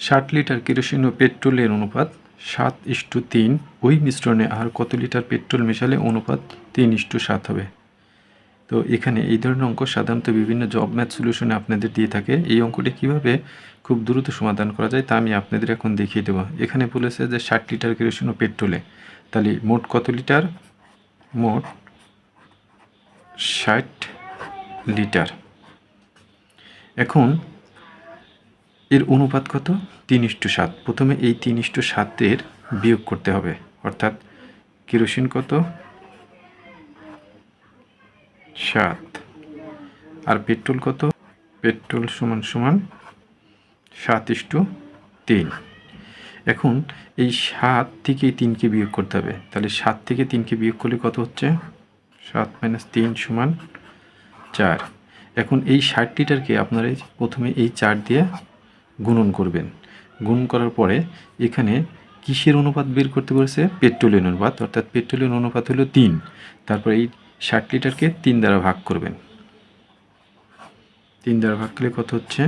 60 litre kerosene ও পেট্রোলের অনুপাত 7:3। ওই মিশ্রণে আর কত লিটার পেট্রোল মেশালে অনুপাত 3:7 হবে? তো এখানে এই ধরনের অঙ্ক সাধারণত বিভিন্ন জব ম্যাথ সলিউশনে আপনাদের দিয়ে থাকে। এই অঙ্কটি কীভাবে খুব দ্রুত সমাধান করা যায় তা আমি আপনাদের এখন দেখিয়ে দেবো। এখানে বলেছে যে 60 লিটার কেরোসিন ও পেট্রোলে, তাহলে মোট কত লিটার? মোট 60 লিটার। এখন এর অনুপাত কত? 3:7। প্রথমে এই 3:7 বিয়োগ করতে হবে, অর্থাৎ কেরোসিন কত? 7 আর পেট্রোল কত? পেট্রোল সমান সমান 7:3। এখন এই 7 থেকে 3কে বিয়োগ করতে হবে, তাহলে 7 থেকে 3কে বিয়োগ করলে কত হচ্ছে? 7 - 3 = 4। এখন এই 60 লিটারকে আপনারা প্রথমে এই 4 দিয়ে গুণন করবেন। গুণ করার পরে এখানে কিসের অনুপাত বের করতে বলেছে? পেট্রোলের অনুপাত, অর্থাৎ পেট্রোলের অনুপাত হলো 3। তারপর এই 60 লিটারকে 3 দ্বারা ভাগ করবেন। 3 দ্বারা ভাগ করলে কত হচ্ছে?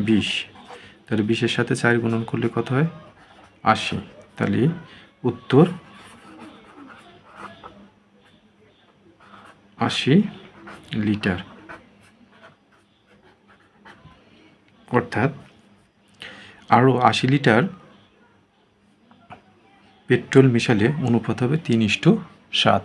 20। তাহলে 20-এর সাথে 4 গুণন করলে কত হয়? 80। তাহলে উত্তর 80 লিটার। অর্থাৎ আরও 80 লিটার পেট্রোল মিশালে অনুপাত হবে 3:7।